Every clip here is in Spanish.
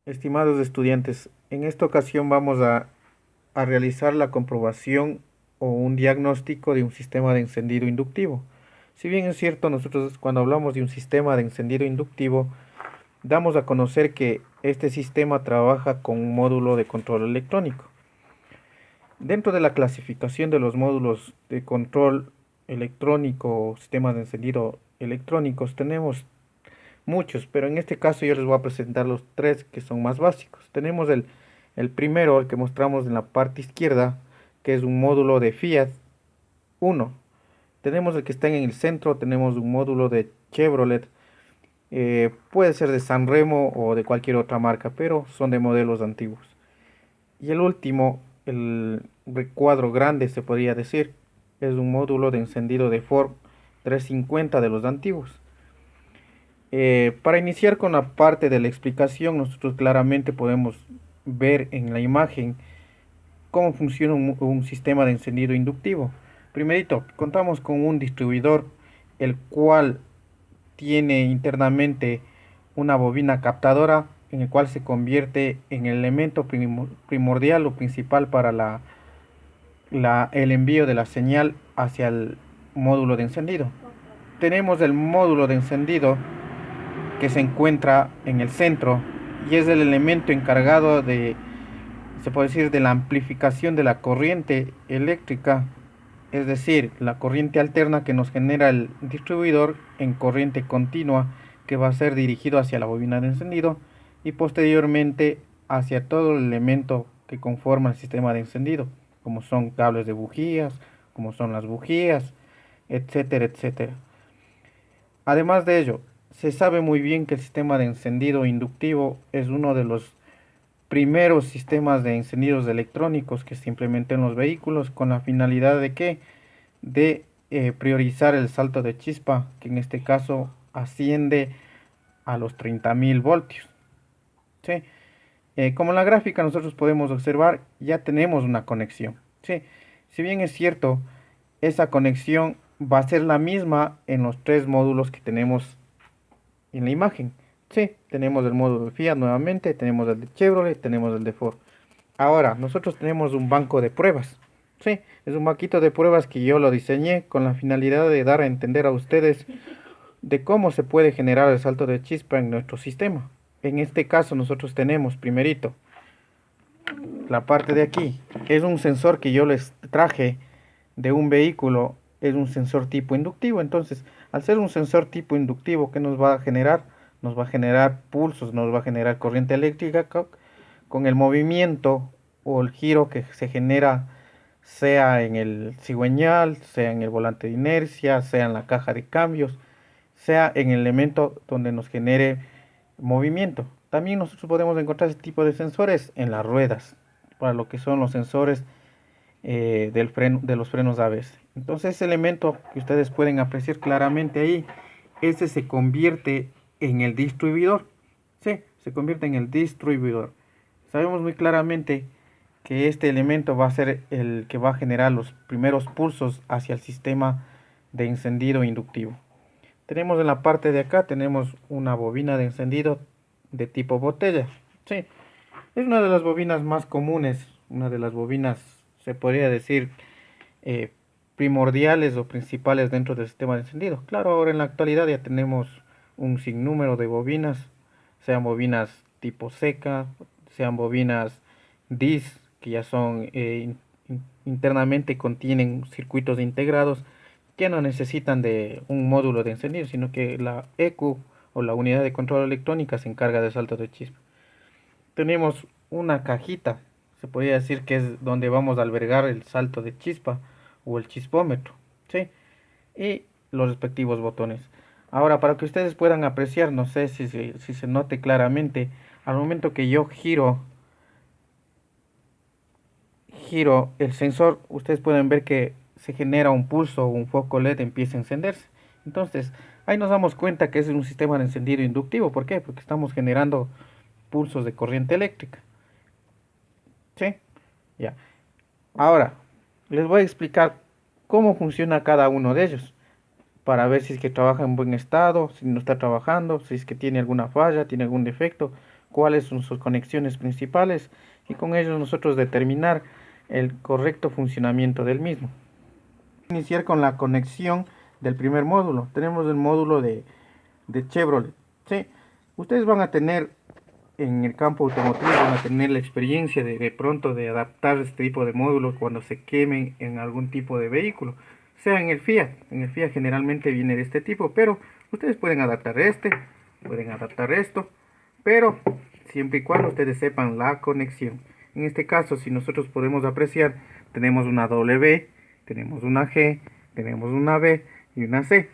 Estimados estudiantes, en esta ocasión vamos a realizar la comprobación o un diagnóstico de un sistema de encendido inductivo. Si bien es cierto, nosotros cuando hablamos de un sistema de encendido inductivo, damos a conocer que este sistema trabaja con un módulo de control electrónico. Dentro de la clasificación de los módulos de control electrónico o sistemas de encendido electrónicos, tenemos muchos, pero en este caso yo les voy a presentar los tres que son más básicos. Tenemos el primero, el que mostramos en la parte izquierda, que es un módulo de Fiat 1. Tenemos el que está en el centro, tenemos un módulo de Chevrolet, puede ser de Sanremo o de cualquier otra marca, pero son de modelos antiguos. Y el último, el recuadro grande se podría decir, es un módulo de encendido de Ford 350 de los antiguos. Para iniciar con la parte de la explicación, nosotros claramente podemos ver en la imagen cómo funciona un sistema de encendido inductivo. Primerito, contamos con un distribuidor, el cual tiene internamente una bobina captadora, en el cual se convierte en el elemento primordial o principal para el envío de la señal hacia el módulo de encendido. Tenemos el módulo de encendido que se encuentra en el centro y es el elemento encargado de, se puede decir, de la amplificación de la corriente eléctrica, es decir, la corriente alterna que nos genera el distribuidor en corriente continua, que va a ser dirigido hacia la bobina de encendido y posteriormente hacia todo el elemento que conforma el sistema de encendido, como son cables de bujías, como son las bujías, etcétera, etcétera. Además de ello, se sabe muy bien que el sistema de encendido inductivo es uno de los primeros sistemas de encendidos electrónicos que se implementó en los vehículos con la finalidad de que priorizar el salto de chispa, que en este caso asciende a los 30.000 voltios. ¿Sí? Como en la gráfica nosotros podemos observar, ya tenemos una conexión. ¿Sí? Si bien es cierto, esa conexión va a ser la misma en los tres módulos que tenemos en la imagen. Sí, tenemos el módulo de Fiat nuevamente, tenemos el de Chevrolet, tenemos el de Ford. Ahora, nosotros tenemos un banco de pruebas. Sí, es un banquito de pruebas que yo lo diseñé con la finalidad de dar a entender a ustedes de cómo se puede generar el salto de chispa en nuestro sistema. En este caso nosotros tenemos, primerito, la parte de aquí. Es un sensor que yo les traje de un vehículo, es un sensor tipo inductivo. Entonces, al ser un sensor tipo inductivo, ¿qué nos va a generar? Nos va a generar pulsos, nos va a generar corriente eléctrica con el movimiento o el giro que se genera, sea en el cigüeñal, sea en el volante de inercia, sea en la caja de cambios, sea en el elemento donde nos genere movimiento. También nosotros podemos encontrar este tipo de sensores en las ruedas, para lo que son los sensores de los frenos ABS. Entonces, ese elemento que ustedes pueden apreciar claramente ahí, ese se convierte en el distribuidor. Sí, se convierte en el distribuidor. Sabemos muy claramente que este elemento va a ser el que va a generar los primeros pulsos hacia el sistema de encendido inductivo. Tenemos en la parte de acá, tenemos una bobina de encendido de tipo botella. Sí, es una de las bobinas más comunes, una de las bobinas, se podría decir, eh, primordiales o principales dentro del sistema de encendido. Claro, ahora en la actualidad ya tenemos un sinnúmero de bobinas, sean bobinas tipo seca, sean bobinas DIS, que ya son internamente contienen circuitos integrados que no necesitan de un módulo de encendido, sino que la ECU o la unidad de control electrónica se encarga de saltos de chispa. Tenemos una cajita, se podría decir que es donde vamos a albergar el salto de chispa o el chispómetro, ¿sí? Y los respectivos botones. Ahora, para que ustedes puedan apreciar, no sé si se note claramente, al momento que yo giro el sensor, ustedes pueden ver que se genera un pulso o un foco LED empieza a encenderse. Entonces, ahí nos damos cuenta que es un sistema de encendido inductivo. ¿Por qué? Porque estamos generando pulsos de corriente eléctrica. ¿Sí? Ya. Ahora, les voy a explicar cómo funciona cada uno de ellos para ver si es que trabaja en buen estado, si no está trabajando, si es que tiene alguna falla, tiene algún defecto cuáles son sus conexiones principales y con ello nosotros determinar el correcto funcionamiento del mismo. Iniciar con la conexión del primer módulo. Tenemos el módulo de Chevrolet. ¿Sí? Ustedes van a tener en el campo automotriz, van a tener la experiencia de pronto de adaptar este tipo de módulos cuando se quemen en algún tipo de vehículo, sea en el Fiat. En el Fiat generalmente viene de este tipo, pero ustedes pueden adaptar pueden adaptar esto, pero siempre y cuando ustedes sepan la conexión. En este caso, si nosotros podemos apreciar, tenemos una W, tenemos una G, tenemos una B y una C,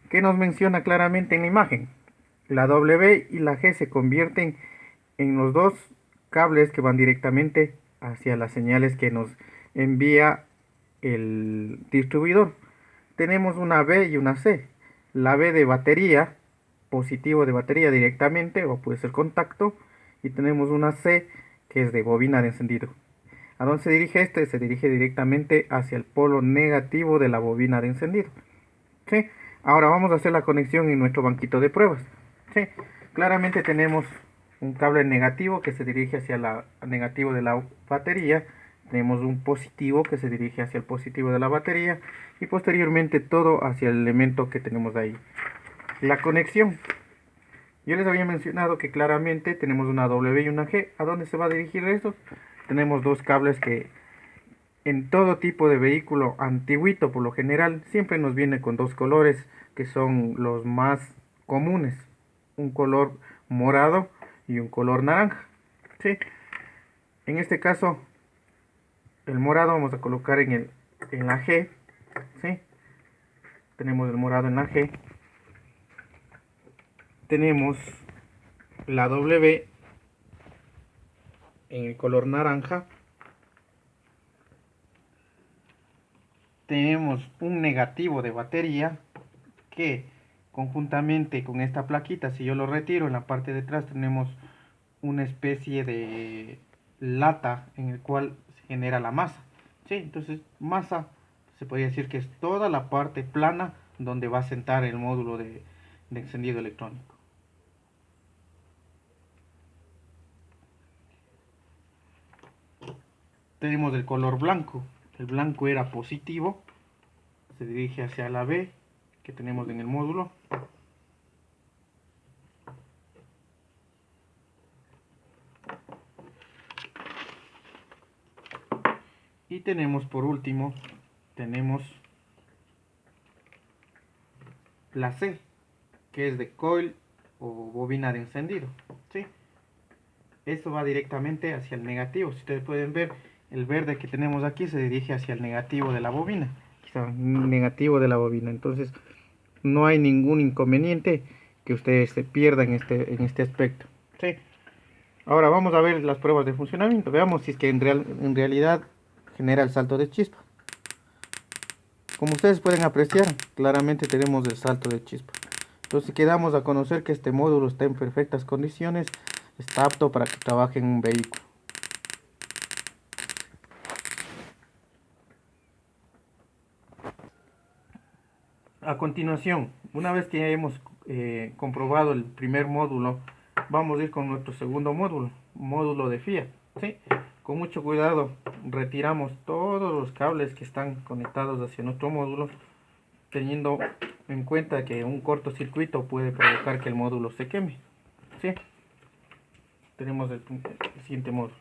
que nos menciona claramente en la imagen. La W y la G se convierten en los dos cables que van directamente hacia las señales que nos envía el distribuidor. Tenemos una B y una C. La B de batería, positivo de batería directamente, o puede ser contacto, y tenemos una C que es de bobina de encendido. ¿A dónde se dirige este? Se dirige directamente hacia el polo negativo de la bobina de encendido. ¿Sí? Ahora vamos a hacer la conexión en nuestro banquito de pruebas. ¿Sí? Claramente tenemos un cable negativo que se dirige hacia el negativo de la batería. Tenemos un positivo que se dirige hacia el positivo de la batería. Y posteriormente todo hacia el elemento que tenemos ahí. La conexión. Yo les había mencionado que claramente tenemos una W y una G. ¿A dónde se va a dirigir esto? Tenemos dos cables que en todo tipo de vehículo antiguito por lo general siempre nos viene con dos colores que son los más comunes, un color morado y un color naranja. ¿Sí? En este caso el morado vamos a colocar en la G. ¿Sí? Tenemos el morado en la G, tenemos la W en el color naranja, tenemos un negativo de batería que conjuntamente con esta plaquita, si yo lo retiro, en la parte de atrás tenemos una especie de lata en el cual se genera la masa. ¿Sí? Entonces masa se podría decir que es toda la parte plana donde va a sentar el módulo de encendido electrónico. Tenemos el color blanco. El blanco era positivo, se dirige hacia la B que tenemos en el módulo. Y tenemos por último, tenemos la C, que es de coil o bobina de encendido. ¿Sí? Esto va directamente hacia el negativo. Si ustedes pueden ver, el verde que tenemos aquí se dirige hacia el negativo de la bobina. Negativo de la bobina. Entonces, no hay ningún inconveniente que ustedes se pierdan en este aspecto. ¿Sí? Ahora vamos a ver las pruebas de funcionamiento. Veamos si es que en realidad genera el salto de chispa. Como ustedes pueden apreciar, claramente tenemos el salto de chispa. Entonces quedamos a conocer que este módulo está en perfectas condiciones, está apto para que trabaje en un vehículo. A continuación, una vez que ya hemos comprobado el primer módulo, vamos a ir con nuestro segundo módulo de Fiat. ¿Sí? Con mucho cuidado retiramos todos los cables que están conectados hacia nuestro módulo, teniendo en cuenta que un cortocircuito puede provocar que el módulo se queme. ¿Sí? Tenemos el siguiente módulo.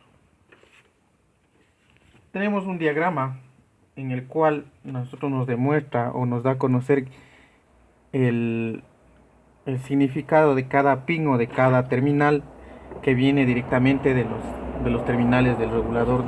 Tenemos un diagrama en el cual nosotros nos demuestra o nos da a conocer el, el significado de cada pin o de cada terminal que viene directamente de los terminales del regulador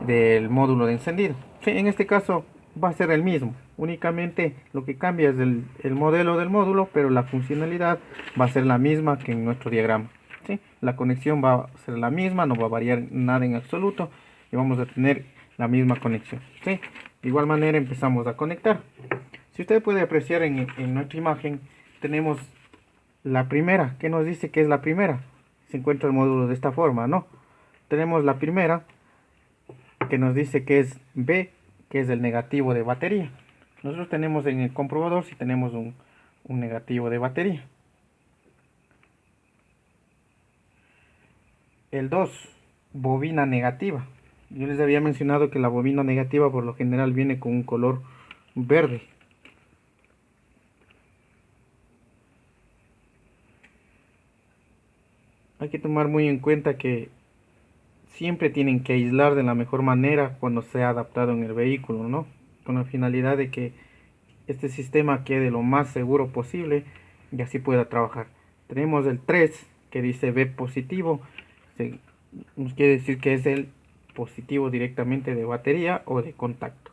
del módulo de encendido. Sí, en este caso va a ser el mismo, únicamente lo que cambia es el modelo del módulo, pero la funcionalidad va a ser la misma que en nuestro diagrama. ¿Sí? La conexión va a ser la misma, no va a variar nada en absoluto y vamos a tener la misma conexión. ¿Sí? De igual manera empezamos a conectar. Si usted puede apreciar en nuestra imagen, tenemos la primera. ¿Qué nos dice que es la primera? Se encuentra el módulo de esta forma, ¿no? Tenemos la primera que nos dice que es B, que es el negativo de batería. Nosotros tenemos en el comprobador si tenemos un negativo de batería. El 2, bobina negativa. Yo les había mencionado que la bobina negativa por lo general viene con un color verde. Hay que tomar muy en cuenta que siempre tienen que aislar de la mejor manera cuando sea adaptado en el vehículo, ¿no? Con la finalidad de que este sistema quede lo más seguro posible y así pueda trabajar. Tenemos el 3 que dice B positivo, nos quiere decir que es el positivo directamente de batería o de contacto.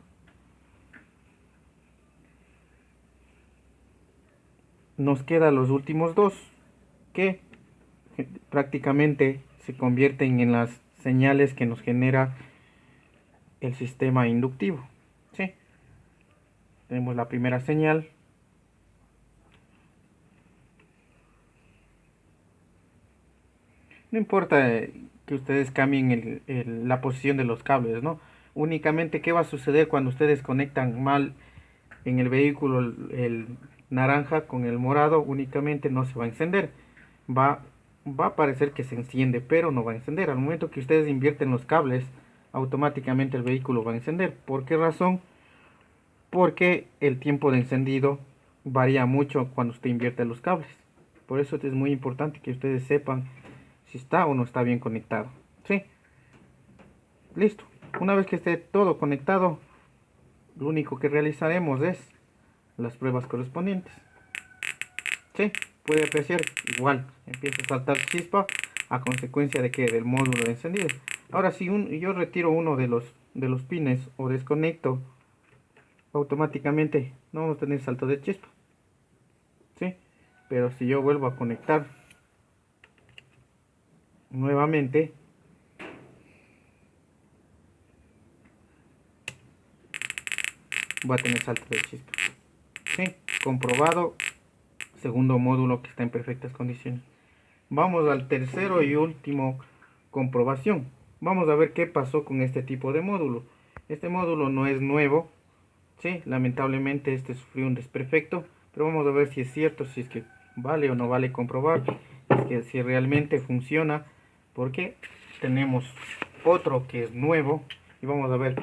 Nos quedan los últimos dos que prácticamente se convierten en las señales que nos genera el sistema inductivo. ¿Sí? Tenemos la primera señal. No importa que ustedes cambien la posición de los cables, ¿no? Únicamente, ¿qué va a suceder cuando ustedes conectan mal en el vehículo el naranja con el morado? Únicamente no se va a encender. Va, va a parecer que se enciende, pero no va a encender. Al momento que ustedes invierten los cables, automáticamente el vehículo va a encender. ¿Por qué razón? Porque el tiempo de encendido varía mucho cuando usted invierte los cables. Por eso es muy importante que ustedes sepan si está o no está bien conectado. ¿Sí? Listo. Una vez que esté todo conectado, lo único que realizaremos es las pruebas correspondientes. ¿Sí? Puede apreciar igual. Empieza a saltar chispa a consecuencia de que del módulo de encendido. Ahora si yo retiro uno de los pines o desconecto, automáticamente no vamos a tener salto de chispa. ¿Sí? Pero si yo vuelvo a conectar nuevamente, va a tener salto de chispa. ¿Sí? Comprobado. Segundo módulo que está en perfectas condiciones. Vamos al tercero y último comprobación. Vamos a ver qué pasó con este tipo de módulo. Este módulo no es nuevo. Sí, lamentablemente este sufrió un desperfecto. Pero vamos a ver si es cierto, si es que vale o no vale comprobar. Es que si realmente funciona. Porque tenemos otro que es nuevo. Y vamos a ver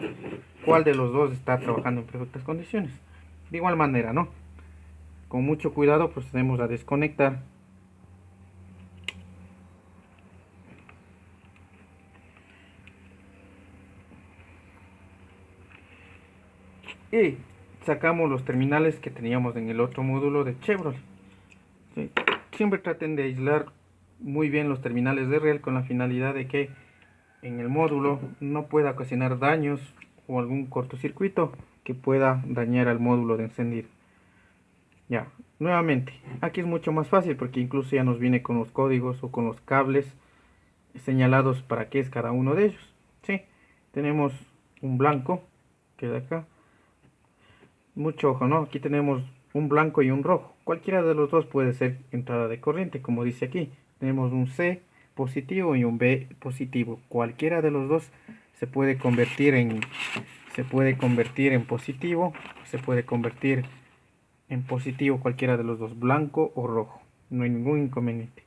cuál de los dos está trabajando en perfectas condiciones. De igual manera, ¿no? Con mucho cuidado procedemos a desconectar. Y sacamos los terminales que teníamos en el otro módulo de Chevrolet. ¿Sí? Siempre traten de aislar muy bien los terminales de riel con la finalidad de que en el módulo no pueda ocasionar daños o algún cortocircuito que pueda dañar al módulo de encendido. Ya, nuevamente, aquí es mucho más fácil porque incluso ya nos viene con los códigos o con los cables señalados para qué es cada uno de ellos. ¿Sí? Tenemos un blanco, que de acá. Mucho ojo, ¿no? Aquí tenemos un blanco y un rojo. Cualquiera de los dos puede ser entrada de corriente, como dice aquí. Tenemos un C positivo y un B positivo. Cualquiera de los dos se puede convertir en positivo, se puede convertir en positivo cualquiera de los dos, blanco o rojo. No hay ningún inconveniente.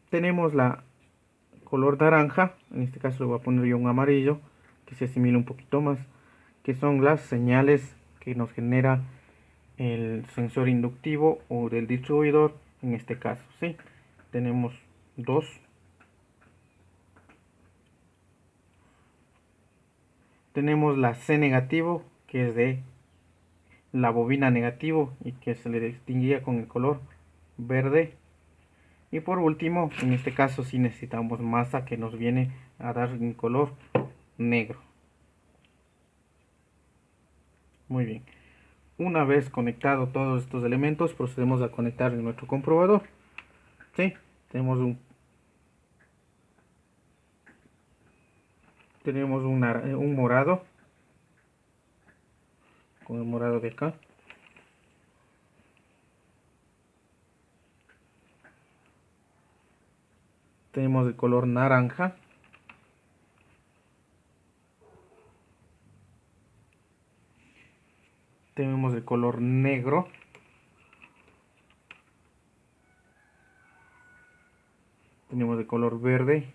Tenemos la color naranja, en este caso le voy a poner yo un amarillo que se asimila un poquito más, que son las señales que nos genera el sensor inductivo o del distribuidor en este caso. ¿Sí? Tenemos dos. Tenemos la C negativo, que es de la bobina negativo y que se le distinguía con el color verde. Y por último, en este caso sí necesitamos masa que nos viene a dar un color negro. Muy bien. Una vez conectado todos estos elementos, procedemos a conectar en nuestro comprobador. ¿Sí? Tenemos un morado, con el morado de acá. Tenemos el color naranja. Tenemos el color negro. tenemos de color verde.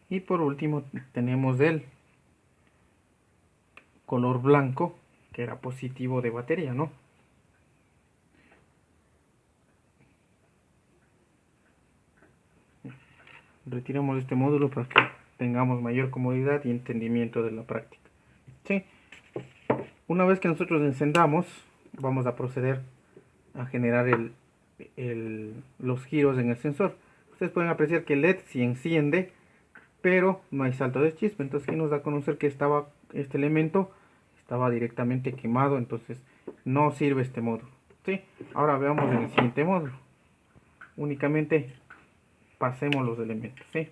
Y por último tenemos el color blanco, que era positivo de batería, ¿no? Retiramos este módulo para que tengamos mayor comodidad y entendimiento de la práctica. ¿Sí? Una vez que nosotros encendamos, vamos a proceder a generar los giros en el sensor. Ustedes pueden apreciar que el LED sí enciende, pero no hay salto de chispa. Entonces, ¿qué nos da a conocer que este elemento estaba directamente quemado? Entonces, no sirve este módulo. ¿Sí? Ahora veamos en el siguiente módulo. Únicamente pasemos los elementos. ¿Sí?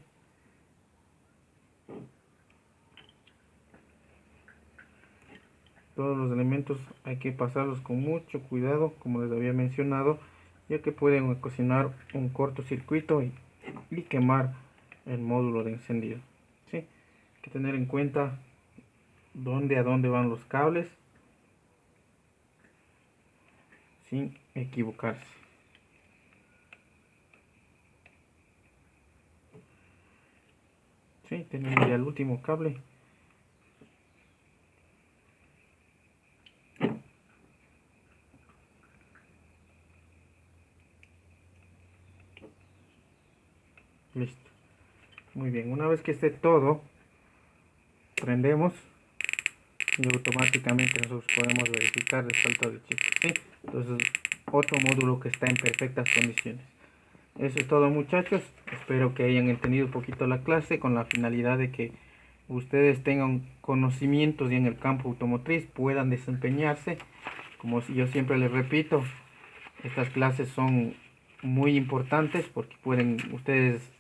Todos los elementos hay que pasarlos con mucho cuidado, como les había mencionado, ya que pueden ocasionar un cortocircuito y quemar el módulo de encendido. ¿Sí? Hay que tener en cuenta a dónde van los cables sin equivocarse. ¿Sí? Tenemos ya el último cable. Listo. Muy bien, una vez que esté todo, prendemos y automáticamente nosotros podemos verificar el salto de chispa. ¿Sí? Entonces, otro módulo que está en perfectas condiciones. Eso es todo, muchachos. Espero que hayan entendido un poquito la clase con la finalidad de que ustedes tengan conocimientos y en el campo automotriz puedan desempeñarse. Como yo siempre les repito, estas clases son muy importantes porque pueden ustedes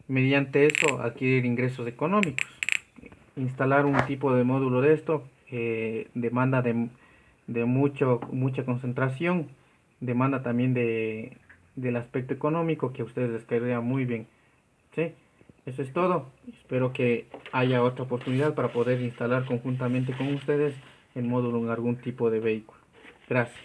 mediante eso adquirir ingresos económicos. Instalar un tipo de módulo de esto demanda de mucha concentración, demanda también del aspecto económico que a ustedes les caería muy bien. ¿Sí? Eso es todo. Espero que haya otra oportunidad para poder instalar conjuntamente con ustedes el módulo en algún tipo de vehículo. Gracias.